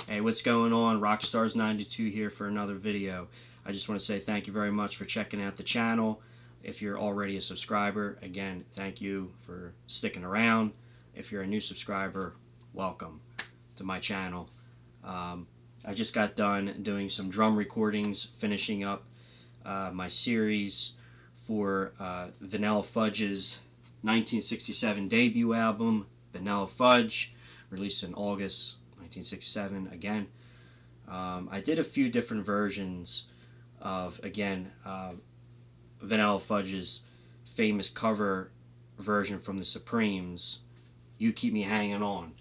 Hey, what's going on? Rockstars92 here for another video. I just want to say thank you very much for checking out the channel. If you're already a subscriber, again, thank you for sticking around. If you're a new subscriber, welcome to my channel. I just got done doing some drum recordings, finishing up my series for Vanilla Fudge's 1967 debut album, Vanilla Fudge, released in August 1967 again. I did a few different versions of, again, Vanilla Fudge's famous cover version from the Supremes, You Keep Me Hanging On.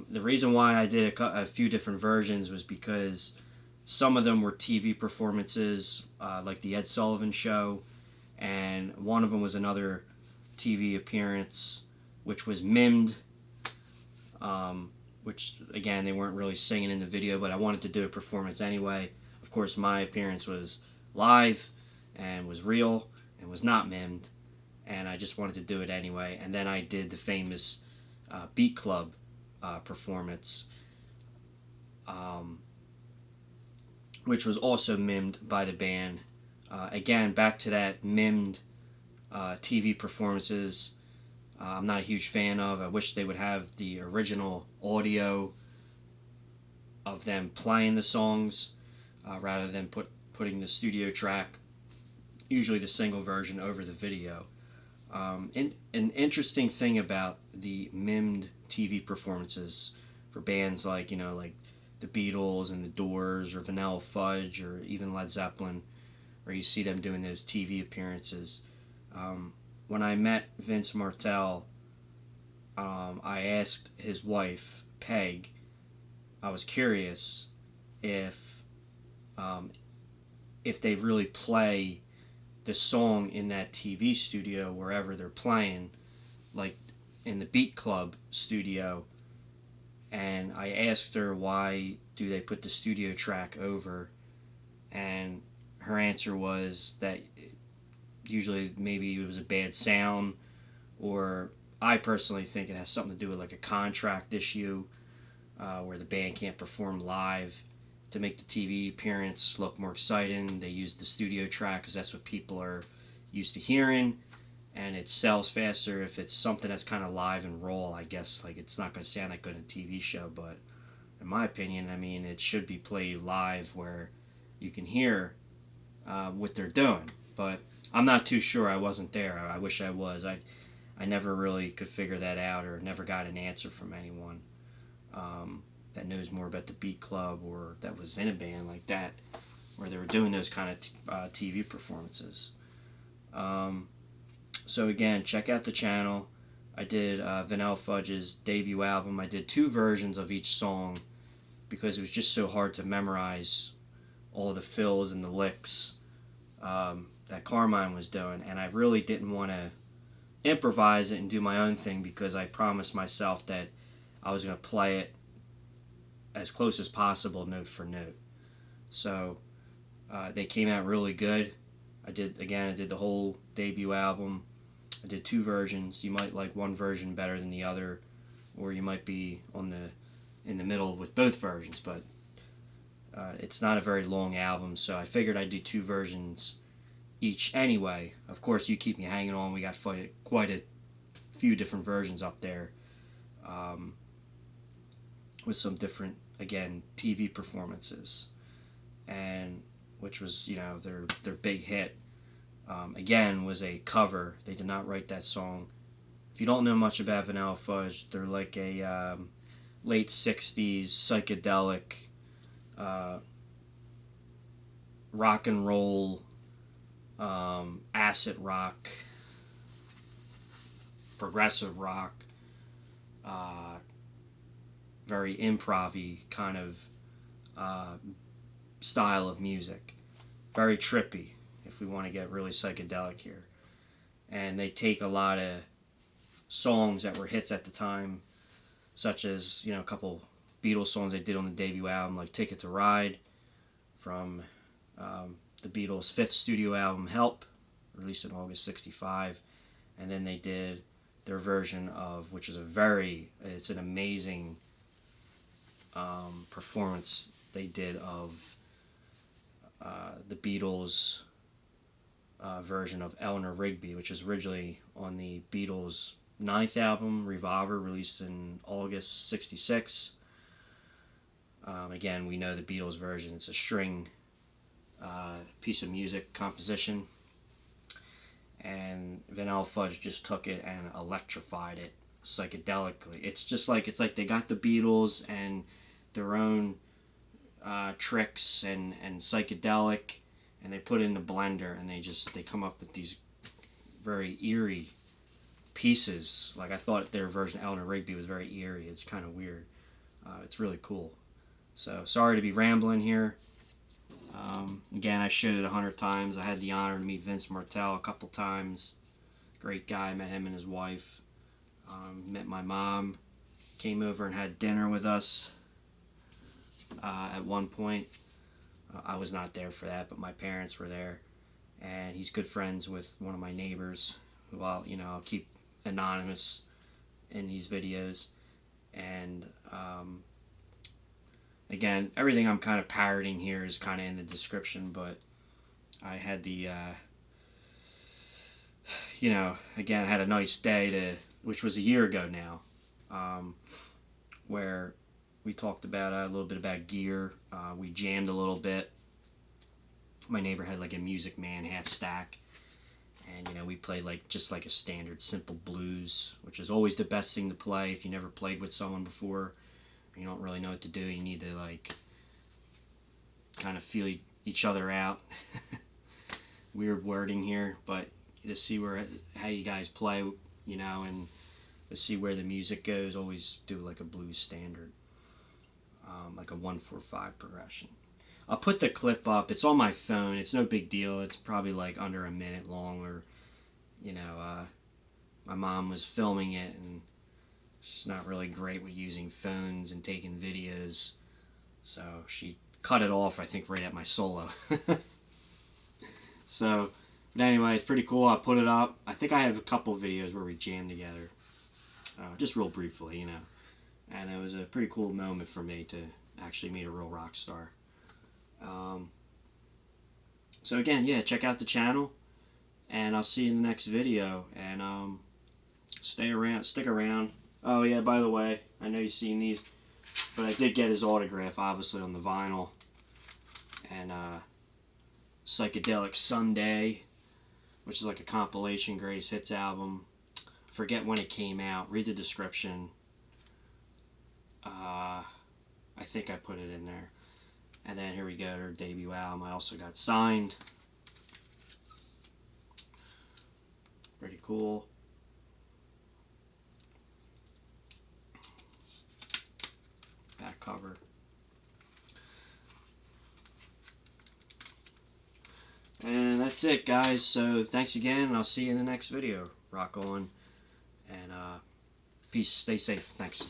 The reason why I did a few different versions was because some of them were TV performances, like the Ed Sullivan Show, and one of them was another TV appearance, which was mimed, which, again, they weren't really singing in the video, but I wanted to do a performance anyway. Of course, my appearance was live and was real and was not mimed, and I just wanted to do it anyway. And then I did the famous Beat Club performance, which was also mimed by the band. Again, back to that mimed TV performances, I'm not a huge fan of. I wish they would have the original audio of them playing the songs rather than putting the studio track, usually the single version, over the video. An interesting thing about the mimed TV performances for bands like, like the Beatles and the Doors or Vanilla Fudge or even Led Zeppelin, where you see them doing those TV appearances. When I met Vince Martell, I asked his wife, Peg, I was curious if they really play the song in that TV studio wherever they're playing, like in the Beat Club studio. And I asked her, why do they put the studio track over? And her answer was that usually maybe it was a bad sound, or I personally think it has something to do with like a contract issue where the band can't perform live. To make the TV appearance look more exciting, they use the studio track because that's what people are used to hearing, and it sells faster if it's something that's kind of live and raw. I guess like it's not going to sound that good in a TV show, but in my opinion, I mean, it should be played live where you can hear what they're doing. But I'm not too sure. I wasn't there. I wish I was. I never really could figure that out, or never got an answer from anyone that knows more about the Beat Club or that was in a band like that where they were doing those kind of TV performances. So again, check out the channel. I did Vanilla Fudge's debut album. I did 2 versions of each song because it was just so hard to memorize all the fills and the licks that Carmine was doing, and I really didn't want to improvise it and do my own thing because I promised myself that I was going to play it as close as possible, note for note. So they came out really good. I did the whole debut album. I did 2 versions. You might like one version better than the other, or you might be in the middle with both versions, but it's not a very long album, so I figured I'd do 2 versions each anyway. Of course, You Keep Me Hanging On, we got quite a few different versions up there, with some different, again, TV performances, and which was, their big hit. Again, was a cover. They did not write that song. If you don't know much about Vanilla Fudge, they're like a late 60s psychedelic rock and roll, acid rock, progressive rock, very improv-y kind of style of music. Very trippy, if we want to get really psychedelic here. And they take a lot of songs that were hits at the time, such as, a couple Beatles songs they did on the debut album, like Ticket to Ride, from the Beatles' 5th studio album, Help, released in August 65. And then they did their version of, which is it's an amazing performance they did of the Beatles version of Eleanor Rigby, which was originally on the Beatles' ninth album, Revolver, released in August '66. Again, we know the Beatles version. It's a string piece of music composition, and Vanilla Fudge just took it and electrified it psychedelically. It's like they got the Beatles and their own tricks and psychedelic, and they put it in the blender, and they come up with these very eerie pieces. Like, I thought their version of Eleanor Rigby was very eerie. It's kind of weird. It's really cool. So sorry to be rambling here. Again, I showed it 100 times. I had the honor to meet Vince Martell a couple times. Great guy. Met him and his wife. Met my mom. Came over and had dinner with us at one point. I was not there for that, but my parents were there. And he's good friends with one of my neighbors, who I'll keep anonymous in these videos. And again, everything I'm kind of parroting here is kind of in the description, but I had the, again, I had a nice day which was a year ago now, where we talked about a little bit about gear. We jammed a little bit. My neighbor had like a Music Man half stack, and we played just like a standard simple blues, which is always the best thing to play if you never played with someone before. You don't really know what to do. You need to kind of feel each other out. Weird wording here, but to see how you guys play, and to see where the music goes, always do like a blues standard, like a 1-4-5 progression. I'll put the clip up. It's on my phone. It's no big deal. It's probably like under a minute long, or my mom was filming it, and she's not really great with using phones and taking videos, so she cut it off, I think, right at my solo. So, but anyway, it's pretty cool. I put it up. I think I have a couple videos where we jam together, just real briefly, and it was a pretty cool moment for me to actually meet a real rock star. So again, yeah, check out the channel, and I'll see you in the next video, and stick around. Oh yeah, by the way, I know you've seen these, but I did get his autograph, obviously, on the vinyl. And Psychedelic Sundae, which is like a compilation greatest hits album. Forget when it came out. Read the description. I think I put it in there. And then here we go, her debut album. I also got signed. Pretty cool. Back cover. And that's it, guys. So thanks again, and I'll see you in the next video. Rock on, and peace. Stay safe. Thanks.